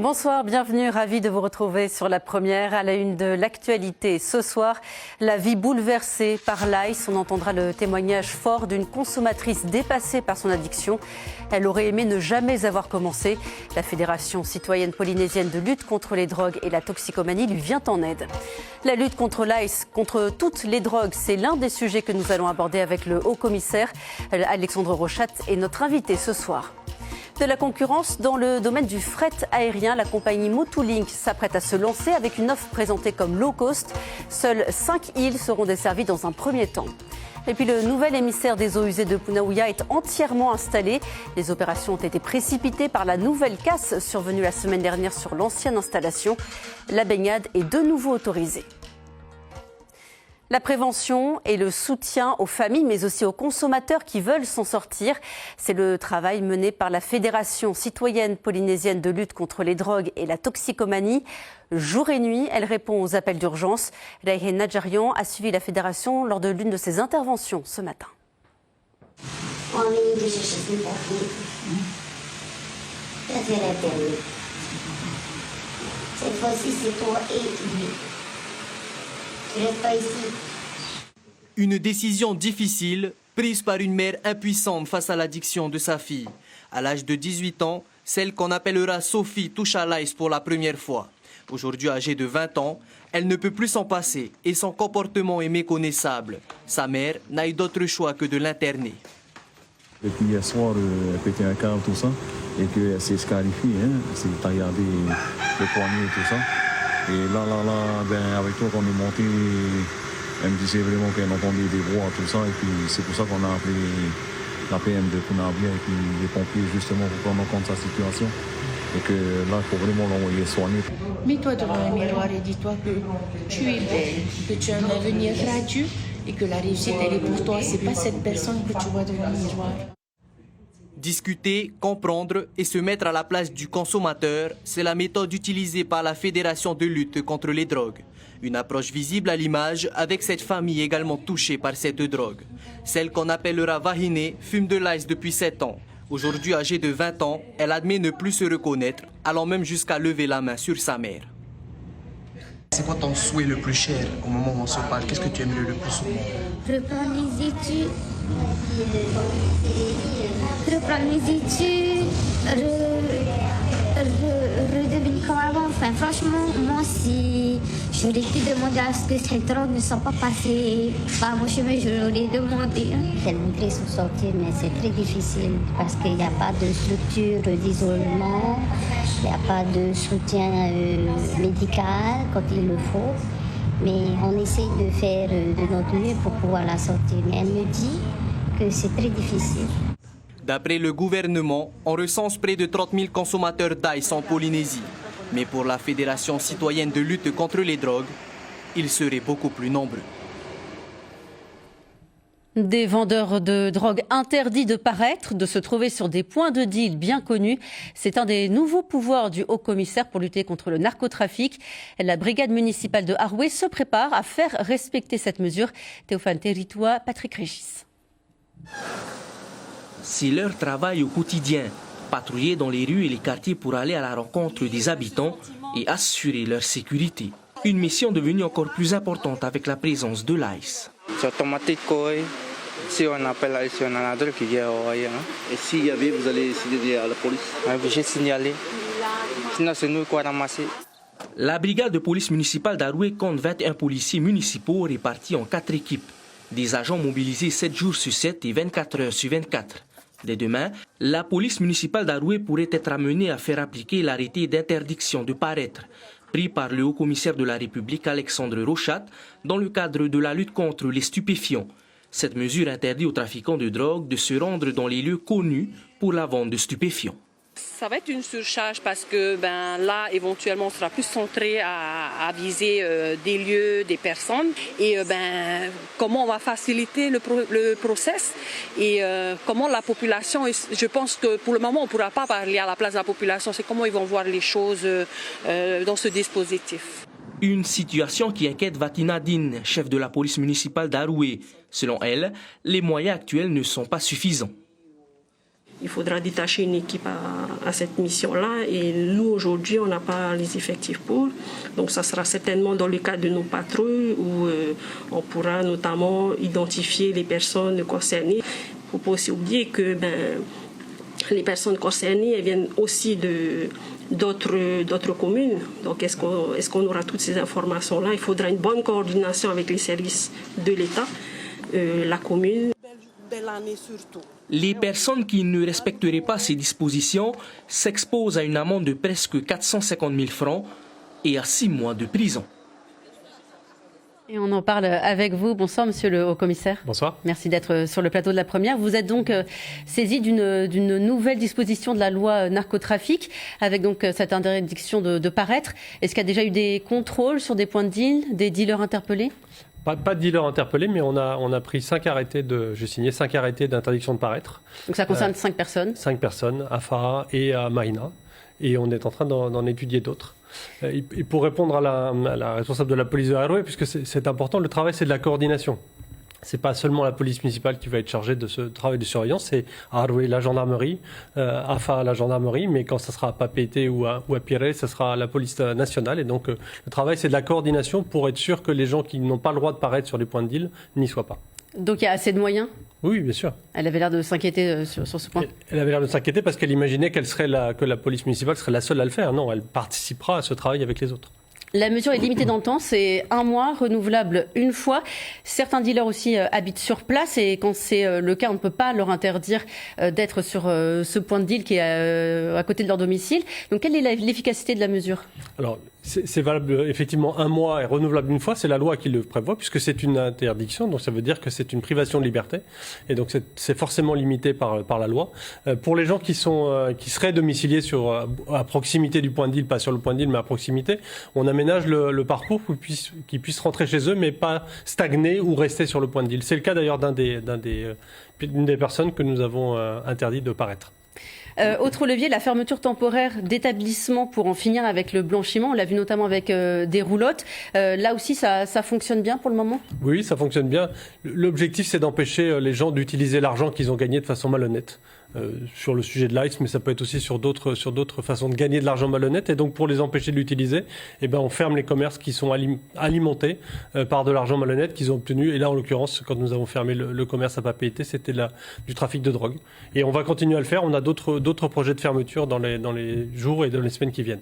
Bonsoir, bienvenue, ravi de vous retrouver sur La Première. À la une de l'actualité ce soir, la vie bouleversée par l'ICE. On entendra le témoignage fort d'une consommatrice dépassée par son addiction. Elle aurait aimé ne jamais avoir commencé. La Fédération citoyenne polynésienne de lutte contre les drogues et la toxicomanie lui vient en aide. La lutte contre l'ICE, contre toutes les drogues, c'est l'un des sujets que nous allons aborder avec le haut-commissaire. Alexandre Rochat est notre invité ce soir. De la concurrence dans le domaine du fret aérien, la compagnie Motulink s'apprête à se lancer avec une offre présentée comme low cost. Seules 5 îles seront desservies dans un premier temps. Et puis le nouvel émissaire des eaux usées de Punaouia est entièrement installé. Les opérations ont été précipitées par la nouvelle casse survenue la semaine dernière sur l'ancienne installation. La baignade est de nouveau autorisée. La prévention et le soutien aux familles, mais aussi aux consommateurs qui veulent s'en sortir. C'est le travail mené par la Fédération citoyenne polynésienne de lutte contre les drogues et la toxicomanie. Jour et nuit, elle répond aux appels d'urgence. Raihe Nadjarian a suivi la Fédération lors de l'une de ses interventions ce matin. Cette fois-ci, c'est toi et lui. Tu restes pas ici. Une décision difficile, prise par une mère impuissante face à l'addiction de sa fille. À l'âge de 18 ans, celle qu'on appellera Sophie touche à l'ICE pour la première fois. Aujourd'hui âgée de 20 ans, elle ne peut plus s'en passer et son comportement est méconnaissable. Sa mère n'a eu d'autre choix que de l'interner. Depuis hier soir, elle pétait un câble, tout ça, et qu'elle s'est scarifiée, elle s'est tailladée le poignet et tout ça. Et là, avec toi, quand on est monté, elle me disait vraiment qu'elle entendait des voix, tout ça. Et puis c'est pour ça qu'on a appelé la PM de Punaouia et puis les pompiers justement pour prendre en compte sa situation. Et que là, il faut vraiment l'envoyer soigner. Mets-toi devant un miroir et dis-toi que tu es belle, que tu as un avenir radieux et que la réussite, elle est pour toi. C'est pas cette personne que tu vois devant le miroir. Discuter, comprendre et se mettre à la place du consommateur, c'est la méthode utilisée par la Fédération de lutte contre les drogues. Une approche visible à l'image avec cette famille également touchée par cette drogue. Celle qu'on appellera Vahine fume de l'ICE depuis 7 ans. Aujourd'hui âgée de 20 ans, elle admet ne plus se reconnaître, allant même jusqu'à lever la main sur sa mère. C'est quoi ton souhait le plus cher au moment où on se parle? Qu'est-ce que tu aimerais le plus souvent? Reprendre les études. Reprendre mes études. Redevenir comme avant. Enfin, franchement, moi, si j'aurais pu demander à ce que cette drogue ne soit pas passée par mon chemin, je l'aurais demandé. Elle voudrait s'en sortir, mais c'est très difficile parce qu'il n'y a pas de structure d'isolement, il n'y a pas de soutien médical quand il le faut. Mais on essaye de faire de notre mieux pour pouvoir la sortir. Mais elle me dit que c'est très difficile. D'après le gouvernement, on recense près de 30 000 consommateurs d'ICE en Polynésie. Mais pour la Fédération citoyenne de lutte contre les drogues, ils seraient beaucoup plus nombreux. Des vendeurs de drogue interdits de paraître, de se trouver sur des points de deal bien connus. C'est un des nouveaux pouvoirs du haut-commissaire pour lutter contre le narcotrafic. La brigade municipale de Aroué se prépare à faire respecter cette mesure. Théophane Territois, Patrick Régis. C'est leur travail au quotidien, patrouiller dans les rues et les quartiers pour aller à la rencontre des habitants et assurer leur sécurité. Une mission devenue encore plus importante avec la présence de l'ICE. C'est automatique, quoi. Si on appelle l'ICE, on a un adresse qui vient au rien. Et s'il y avait, vous allez signaler à la police? J'ai signalé. Sinon, c'est nous qui allons ramasser. La brigade de police municipale d'Aroué compte 21 policiers municipaux répartis en 4 équipes. Des agents mobilisés 7 jours sur 7 et 24 heures sur 24. Dès demain, la police municipale d'Aroué pourrait être amenée à faire appliquer l'arrêté d'interdiction de paraître, pris par le haut-commissaire de la République Alexandre Rochat dans le cadre de la lutte contre les stupéfiants. Cette mesure interdit aux trafiquants de drogue de se rendre dans les lieux connus pour la vente de stupéfiants. Ça va être une surcharge parce que là, éventuellement, on sera plus centré à viser des lieux, des personnes. Et comment on va faciliter le process et comment la population, je pense que pour le moment, on ne pourra pas parler à la place de la population, c'est comment ils vont voir les choses dans ce dispositif. Une situation qui inquiète Vatina Din, chef de la police municipale d'Aroué. Selon elle, les moyens actuels ne sont pas suffisants. Il faudra détacher une équipe à cette mission-là et nous, aujourd'hui, on n'a pas les effectifs pour. Donc ça sera certainement dans le cadre de nos patrouilles où on pourra notamment identifier les personnes concernées. Il ne faut pas aussi oublier que les personnes concernées elles viennent aussi d'autres communes. Donc est-ce qu'on aura toutes ces informations-là? Il faudra une bonne coordination avec les services de l'État, la commune. Les personnes qui ne respecteraient pas ces dispositions s'exposent à une amende de presque 450 000 francs et à 6 mois de prison. Et on en parle avec vous. Bonsoir, monsieur le haut-commissaire. Bonsoir. Merci d'être sur le plateau de la première. Vous êtes donc saisi d'une nouvelle disposition de la loi narcotrafic, avec donc cette interdiction de paraître. Est-ce qu'il y a déjà eu des contrôles sur des points de deal, des dealers interpellés ? Pas de dealers interpellés, mais on a pris 5 arrêtés j'ai signé 5 arrêtés d'interdiction de paraître. Donc ça concerne 5 personnes ? 5 personnes, à Farah et à Mahina. Et on est en train d'en étudier d'autres. Et pour répondre à la responsable de la police de Haroué, puisque c'est important, le travail c'est de la coordination. C'est pas seulement la police municipale qui va être chargée de ce travail de surveillance, c'est à Haroué la gendarmerie, à Farah la gendarmerie, mais quand ça sera à Papeete ou à Piré, ça sera la police nationale. Et donc le travail c'est de la coordination pour être sûr que les gens qui n'ont pas le droit de paraître sur les points de deal n'y soient pas. Donc il y a assez de moyens ? Oui, bien sûr. Elle avait l'air de s'inquiéter sur ce point. Elle avait l'air de s'inquiéter parce qu'elle imaginait que la police municipale serait la seule à le faire. Non, elle participera à ce travail avec les autres. La mesure est limitée dans le temps, c'est 1 mois, renouvelable une fois. Certains dealers aussi habitent sur place et quand c'est le cas, on ne peut pas leur interdire d'être sur ce point de deal qui est à côté de leur domicile. Donc quelle est l'efficacité de la mesure ? Alors, c'est valable effectivement 1 mois et renouvelable une fois, c'est la loi qui le prévoit puisque c'est une interdiction, donc ça veut dire que c'est une privation de liberté et donc c'est forcément limité par la loi. Pour les gens qui seraient domiciliés à proximité du point de deal, pas sur le point de deal mais à proximité, on aménage le parcours pour qu'ils puissent rentrer chez eux mais pas stagner ou rester sur le point de deal. C'est le cas d'ailleurs d'une des personnes que nous avons interdit de paraître. Autre levier, la fermeture temporaire d'établissements pour en finir avec le blanchiment. On l'a vu notamment avec des roulottes. Là aussi, ça fonctionne bien pour le moment ? Oui, ça fonctionne bien. L'objectif, c'est d'empêcher les gens d'utiliser l'argent qu'ils ont gagné de façon malhonnête. Sur le sujet de l'ICE, mais ça peut être aussi sur d'autres façons de gagner de l'argent malhonnête. Et donc, pour les empêcher de l'utiliser, on ferme les commerces qui sont alimentés par de l'argent malhonnête qu'ils ont obtenu. Et là, en l'occurrence, quand nous avons fermé le commerce à Papeete, c'était du trafic de drogue. Et on va continuer à le faire. On a d'autres projets de fermeture dans les jours et dans les semaines qui viennent.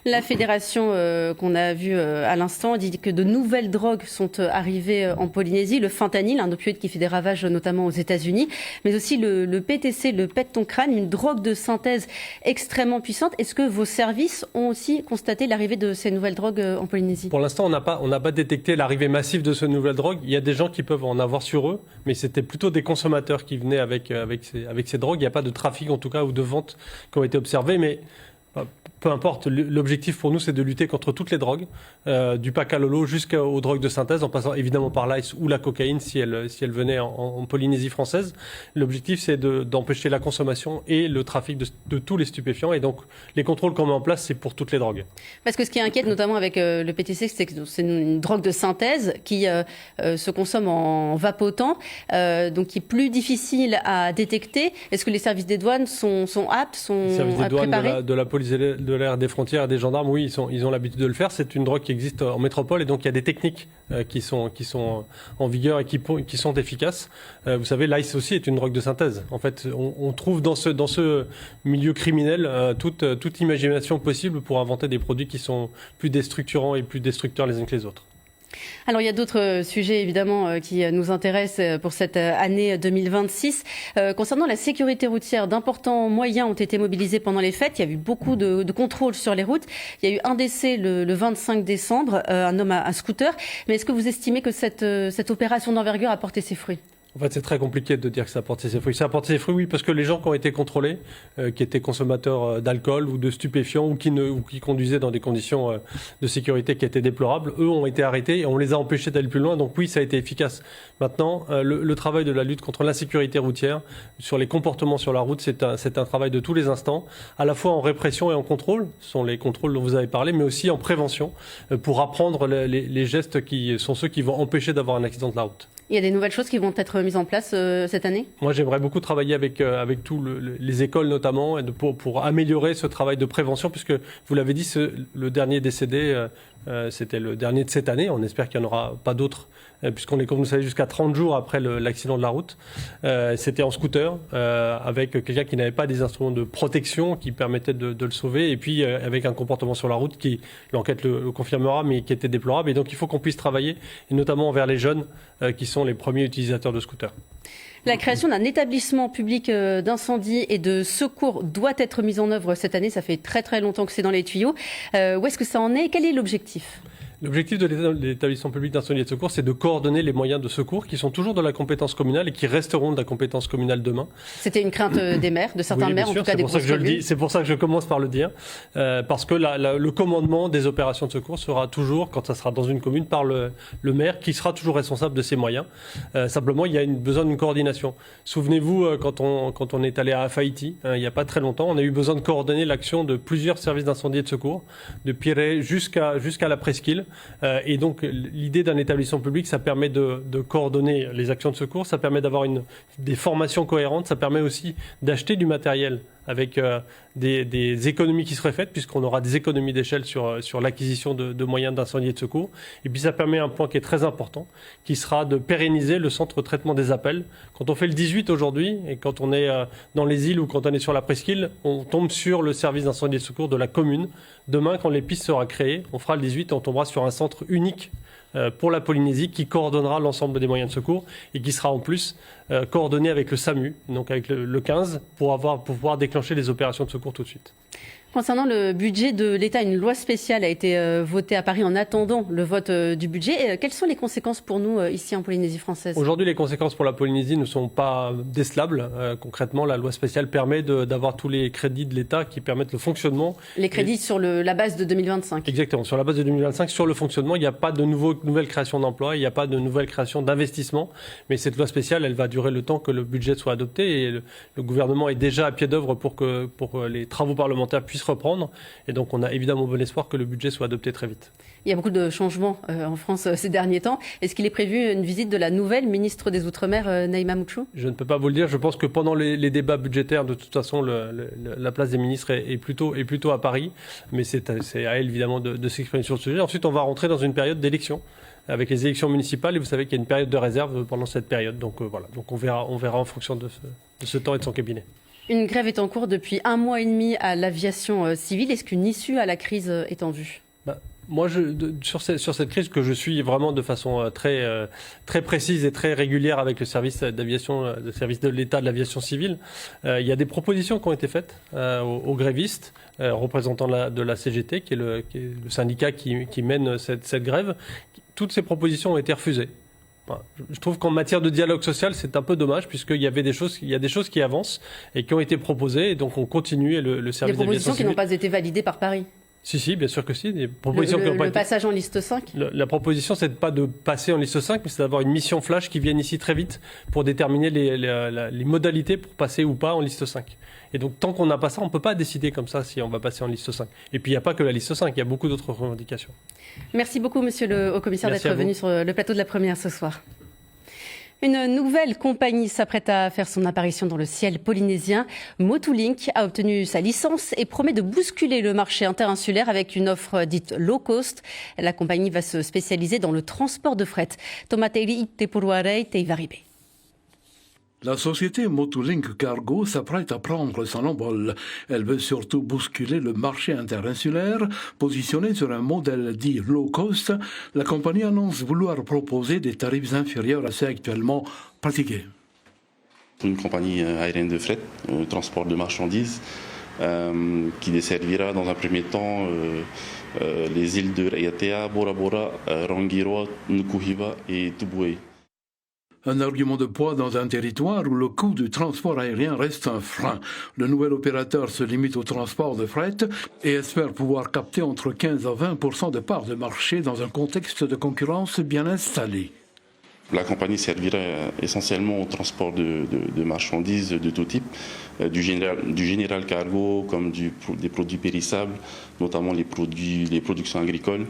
La fédération qu'on a vue à l'instant dit que de nouvelles drogues sont arrivées en Polynésie. Le fentanyl, un opioïde qui fait des ravages notamment aux États-Unis, mais aussi le PTC, le pet ton crâne, une drogue de synthèse extrêmement puissante. Est-ce que vos services ont aussi constaté l'arrivée de ces nouvelles drogues en Polynésie ? Pour l'instant, on n'a pas détecté l'arrivée massive de ces nouvelles drogues. Il y a des gens qui peuvent en avoir sur eux, mais c'était plutôt des consommateurs qui venaient avec ces drogues. Il n'y a pas de trafic en tout cas ou de vente qui ont été observés, mais peu importe, l'objectif pour nous c'est de lutter contre toutes les drogues, du pacalolo jusqu'aux drogues de synthèse, en passant évidemment par l'ice ou la cocaïne si elle venait en Polynésie française. L'objectif c'est d'empêcher la consommation et le trafic de tous les stupéfiants, et donc les contrôles qu'on met en place c'est pour toutes les drogues. Parce que ce qui inquiète notamment avec le PTC, c'est que c'est une drogue de synthèse qui se consomme en vapotant, donc qui est plus difficile à détecter. Est-ce que les services des douanes sont aptes, sont les services des douanes préparés ? de la police de l'air, des frontières et des gendarmes, oui, ils ont l'habitude de le faire. C'est une drogue qui existe en métropole et donc il y a des techniques qui sont en vigueur et qui sont efficaces. Vous savez, l'ice aussi est une drogue de synthèse. En fait, on trouve dans ce milieu criminel toute imagination possible pour inventer des produits qui sont plus déstructurants et plus destructeurs les uns que les autres. Alors il y a d'autres sujets évidemment qui nous intéressent pour cette année 2026. Concernant la sécurité routière, d'importants moyens ont été mobilisés pendant les fêtes. Il y a eu beaucoup de contrôles sur les routes. Il y a eu un décès le 25 décembre, un homme à scooter. Mais est-ce que vous estimez que cette opération d'envergure a porté ses fruits ? En fait, c'est très compliqué de dire que ça a porté ses fruits. Ça a porté ses fruits, oui, parce que les gens qui ont été contrôlés, qui étaient consommateurs d'alcool ou de stupéfiants ou qui conduisaient dans des conditions de sécurité qui étaient déplorables, eux ont été arrêtés et on les a empêchés d'aller plus loin. Donc oui, ça a été efficace. Maintenant, le travail de la lutte contre l'insécurité routière, sur les comportements sur la route, c'est un travail de tous les instants, à la fois en répression et en contrôle. Ce sont les contrôles dont vous avez parlé, mais aussi en prévention, pour apprendre les gestes qui sont ceux qui vont empêcher d'avoir un accident de la route. Il y a des nouvelles choses qui vont être mises en place cette année? Moi, j'aimerais beaucoup travailler avec tous les écoles notamment pour améliorer ce travail de prévention, puisque vous l'avez dit, le dernier décédé, c'était le dernier de cette année. On espère qu'il n'y en aura pas d'autres, puisqu'on est, comme vous savez, jusqu'à 30 jours après l'accident de la route. C'était en scooter, avec quelqu'un qui n'avait pas des instruments de protection qui permettaient de le sauver, et puis avec un comportement sur la route qui, l'enquête le confirmera, mais qui était déplorable. Et donc, il faut qu'on puisse travailler, et notamment envers les jeunes qui sont les premiers utilisateurs de scooters. La création d'un établissement public d'incendie et de secours doit être mise en œuvre cette année. Ça fait très très longtemps que c'est dans les tuyaux. Où est-ce que ça en est? Quel est l'objectif? L'objectif de l'établissement public d'incendie et de secours, c'est de coordonner les moyens de secours qui sont toujours de la compétence communale et qui resteront de la compétence communale demain. C'était une crainte des maires, de certains maires, en tout cas des grosses communes. C'est pour ça que je commence par le dire, parce que le commandement des opérations de secours sera toujours, quand ça sera dans une commune, par le maire, qui sera toujours responsable de ses moyens. Simplement, il y a besoin d'une coordination. Souvenez-vous, quand on est allé à Haïti, il n'y a pas très longtemps, on a eu besoin de coordonner l'action de plusieurs services d'incendie et de secours, de Pirée jusqu'à la presqu'île. Et donc l'idée d'un établissement public, ça permet de coordonner les actions de secours, ça permet d'avoir des formations cohérentes, ça permet aussi d'acheter du matériel avec des économies qui seraient faites, puisqu'on aura des économies d'échelle sur l'acquisition de moyens d'incendie et de secours. Et puis ça permet un point qui est très important, qui sera de pérenniser le centre de traitement des appels. Quand on fait le 18 aujourd'hui, et quand on est dans les îles ou quand on est sur la presqu'île, on tombe sur le service d'incendie et de secours de la commune. Demain, quand les pistes seront créées, on fera le 18 et on tombera sur un centre unique pour la Polynésie qui coordonnera l'ensemble des moyens de secours et qui sera en plus coordonné avec le SAMU, donc avec le 15, pour pouvoir déclencher les opérations de secours tout de suite. Concernant le budget de l'État, une loi spéciale a été votée à Paris en attendant le vote du budget. Quelles sont les conséquences pour nous ici en Polynésie française? Aujourd'hui, les conséquences pour la Polynésie ne sont pas décelables. Concrètement, la loi spéciale permet d'avoir tous les crédits de l'État qui permettent le fonctionnement. Les crédits sur la base de 2025. Exactement. Sur la base de 2025, sur le fonctionnement, il n'y a pas de nouvelle création d'emplois, il n'y a pas de nouvelle création d'investissement. Mais cette loi spéciale, elle va durer le temps que le budget soit adopté. Et le gouvernement est déjà à pied d'œuvre pour que les travaux parlementaires puissent reprendre. Et donc, on a évidemment bon espoir que le budget soit adopté très vite. Il y a beaucoup de changements en France ces derniers temps. Est-ce qu'il est prévu une visite de la nouvelle ministre des Outre-mer, Naïma Mouchou? Je ne peux pas vous le dire. Je pense que pendant les débats budgétaires, de toute façon, la place des ministres est plutôt à Paris. Mais c'est à elle, évidemment, de s'exprimer sur le sujet. Ensuite, on va rentrer dans une période d'élection, avec les élections municipales. Et vous savez qu'il y a une période de réserve pendant cette période. Donc voilà. Donc on verra en fonction de ce temps et de son cabinet. Une grève est en cours depuis 1 mois et demi à l'aviation civile. Est-ce qu'une issue à la crise est en vue? Moi, sur cette crise que je suis vraiment de façon très précise et très régulière avec le service d'aviation, le service de l'État de l'aviation civile, il y a des propositions qui ont été faites aux grévistes, représentants de la CGT, qui est le syndicat qui mène cette grève. Toutes ces propositions ont été refusées. Je trouve qu'en matière de dialogue social, c'est un peu dommage, puisqu'il y a des choses qui avancent et qui ont été proposées, et donc on continue. Et le service des propositions qui n'ont pas été validées par Paris? Si, bien sûr que si. Des propositions qui n'ont pas le été... passage en liste 5 La proposition, c'est pas de passer en liste 5, mais c'est d'avoir une mission flash qui vienne ici très vite pour déterminer les modalités pour passer ou pas en liste 5. Et donc, tant qu'on n'a pas ça, on ne peut pas décider comme ça si on va passer en liste 5. Et puis, il n'y a pas que la liste 5, il y a beaucoup d'autres revendications. Merci beaucoup, monsieur le haut-commissaire, d'être venu sur le plateau de la première ce soir. Une nouvelle compagnie s'apprête à faire son apparition dans le ciel polynésien. Motulink a obtenu sa licence et promet de bousculer le marché interinsulaire avec une offre dite low cost. La compagnie va se spécialiser dans le transport de fret. Tomateri Tepuruarei Teivaribé. La société Motulink Cargo s'apprête à prendre son envol. Elle veut surtout bousculer le marché interinsulaire. Positionnée sur un modèle dit low cost, la compagnie annonce vouloir proposer des tarifs inférieurs à ceux actuellement pratiqués. Une compagnie aérienne de fret, transport de marchandises, qui desservira dans un premier temps les îles de Raiatea, Bora Bora, Rangiroa, Nukuhiva et Tubuai. Un argument de poids dans un territoire où le coût du transport aérien reste un frein. Le nouvel opérateur se limite au transport de fret et espère pouvoir capter entre 15 à 20% de parts de marché dans un contexte de concurrence bien installé. La compagnie servira essentiellement au transport de marchandises de tout type, du général cargo comme des produits périssables, notamment les productions agricoles,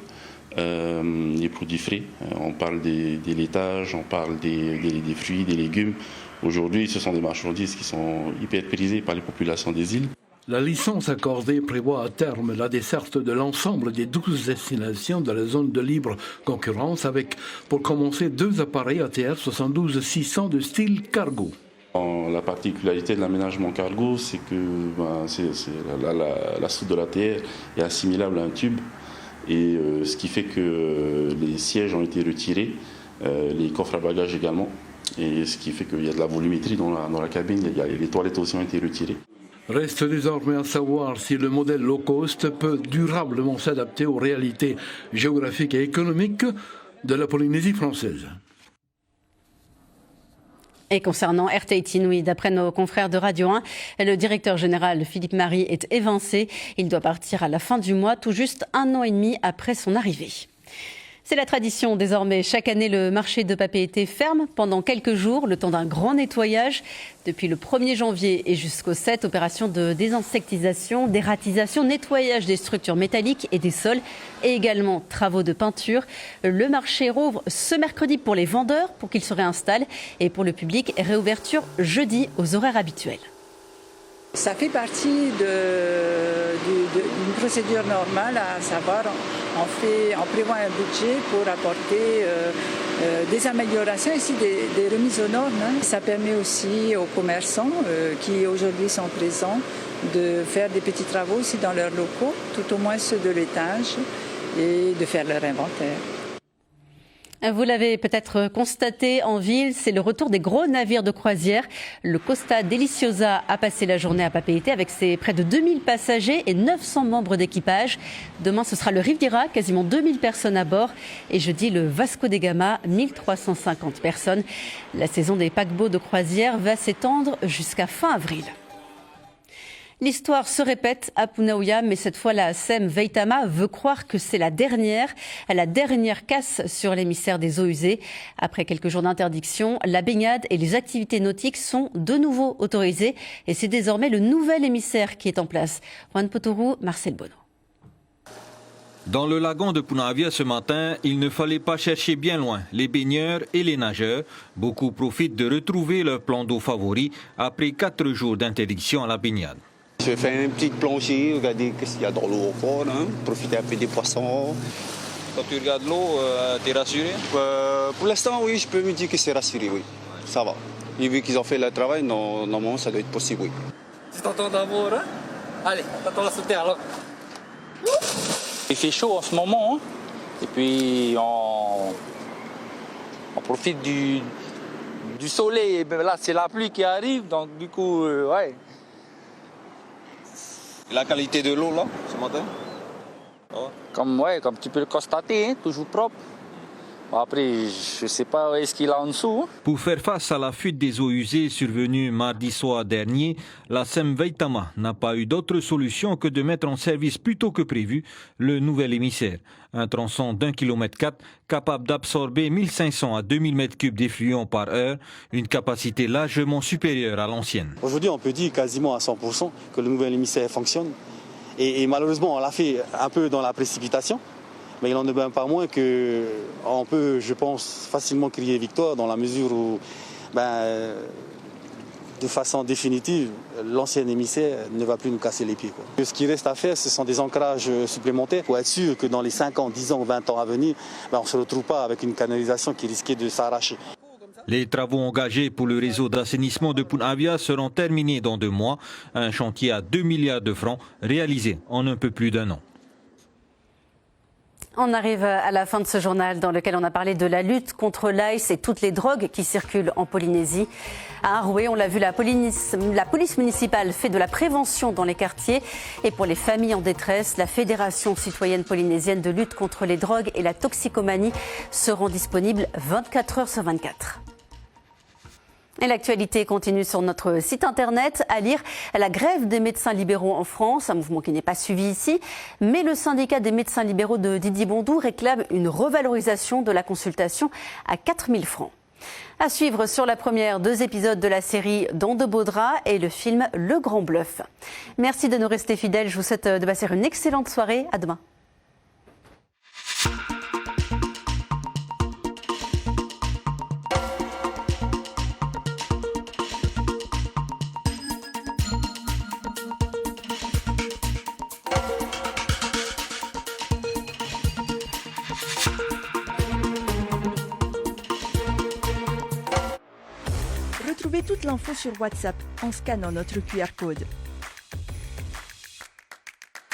les produits frais. On parle des laitages, on parle des fruits, des légumes. Aujourd'hui, ce sont des marchandises qui sont hyper prisées par les populations des îles. La licence accordée prévoit à terme la desserte de l'ensemble des 12 destinations de la zone de libre concurrence avec, pour commencer, 2 appareils ATR 72-600 de style cargo. La particularité de l'aménagement cargo, c'est que la soute de l'ATR est assimilable à un tube, et ce qui fait que les sièges ont été retirés, les coffres à bagages également, et ce qui fait qu'il y a de la volumétrie dans la cabine, les toilettes aussi ont été retirées. Reste désormais à savoir si le modèle low cost peut durablement s'adapter aux réalités géographiques et économiques de la Polynésie française. Et concernant Air Tahiti Nui, d'après nos confrères de Radio 1, le directeur général Philippe Marie est évincé. Il doit partir à la fin du mois, tout juste 1 an et demi après son arrivée. C'est la tradition désormais. Chaque année, le marché de Papeete ferme pendant quelques jours, le temps d'un grand nettoyage. Depuis le 1er janvier et jusqu'au 7, opération de désinsectisation, d'ératisation, nettoyage des structures métalliques et des sols, et également travaux de peinture. Le marché rouvre ce mercredi pour les vendeurs, pour qu'ils se réinstallent, et pour le public, réouverture jeudi aux horaires habituels. Ça fait partie d'une procédure normale, à savoir on prévoit un budget pour apporter des améliorations, ici des remises aux normes. Ça permet aussi aux commerçants qui aujourd'hui sont présents de faire des petits travaux aussi dans leurs locaux, tout au moins ceux de l'étage, et de faire leur inventaire. Vous l'avez peut-être constaté en ville, c'est le retour des gros navires de croisière. Le Costa Deliciosa a passé la journée à Papeete avec ses près de 2000 passagers et 900 membres d'équipage. Demain, ce sera le Riviera, quasiment 2000 personnes à bord. Et jeudi, le Vasco da Gama, 1350 personnes. La saison des paquebots de croisière va s'étendre jusqu'à fin avril. L'histoire se répète à Punaouia, mais cette fois la SEM Veitama veut croire que c'est la dernière casse sur l'émissaire des eaux usées. Après quelques jours d'interdiction, la baignade et les activités nautiques sont de nouveau autorisées et c'est désormais le nouvel émissaire qui est en place. Juan Potoru, Marcel Bono. Dans le lagon de Punaouia ce matin, il ne fallait pas chercher bien loin. Les baigneurs et les nageurs, beaucoup profitent de retrouver leur plan d'eau favori après 4 jours d'interdiction à la baignade. Je vais faire une petite plongée, regarder ce qu'il y a dans l'eau encore, profiter un peu des poissons. Quand tu regardes l'eau, tu es rassuré? Pour l'instant, oui, je peux me dire que c'est rassuré, oui. Ça va. Et vu qu'ils ont fait le travail, normalement, ça doit être possible, oui. C'est ton temps d'amour, hein? Allez, t'attends la sauter alors. Il fait chaud en ce moment, hein? Et puis on profite du soleil. Et ben là, c'est la pluie qui arrive, donc du coup, ouais. La qualité de l'eau, là, ce matin? Comme tu peux le constater, hein, toujours propre. Après, je ne sais pas où est-ce qu'il est en dessous. Pour faire face à la fuite des eaux usées survenue mardi soir dernier, la SEM Veitama n'a pas eu d'autre solution que de mettre en service plus tôt que prévu le nouvel émissaire. Un tronçon d'1,4 km capable d'absorber 1500 à 2000 m3 d'effluents par heure, une capacité largement supérieure à l'ancienne. Aujourd'hui, on peut dire quasiment à 100% que le nouvel émissaire fonctionne. Et malheureusement, on l'a fait un peu dans la précipitation. Mais il n'en est même pas moins qu'on peut, je pense, facilement crier victoire dans la mesure où, de façon définitive, l'ancien émissaire ne va plus nous casser les pieds. Ce qui reste à faire, ce sont des ancrages supplémentaires pour être sûr que dans les 5 ans, 10 ans, 20 ans à venir, on ne se retrouve pas avec une canalisation qui risquait de s'arracher. Les travaux engagés pour le réseau d'assainissement de Punaouia seront terminés dans 2 mois. Un chantier à 2 milliards de francs réalisé en un peu plus d'1 an. On arrive à la fin de ce journal dans lequel on a parlé de la lutte contre l'ice et toutes les drogues qui circulent en Polynésie. À Arouet, on l'a vu, la police municipale fait de la prévention dans les quartiers. Et pour les familles en détresse, la Fédération citoyenne polynésienne de lutte contre les drogues et la toxicomanie seront disponibles 24 heures sur 24. Et l'actualité continue sur notre site internet. À lire, la grève des médecins libéraux en France, un mouvement qui n'est pas suivi ici. Mais le syndicat des médecins libéraux de Didier Bondou réclame une revalorisation de la consultation à 4 000 francs. À suivre sur La Première, 2 épisodes de la série Dans de beaux draps et le film Le Grand Bluff. Merci de nous rester fidèles. Je vous souhaite de passer une excellente soirée. À demain. Retrouvez toute l'info sur WhatsApp en scannant notre QR code.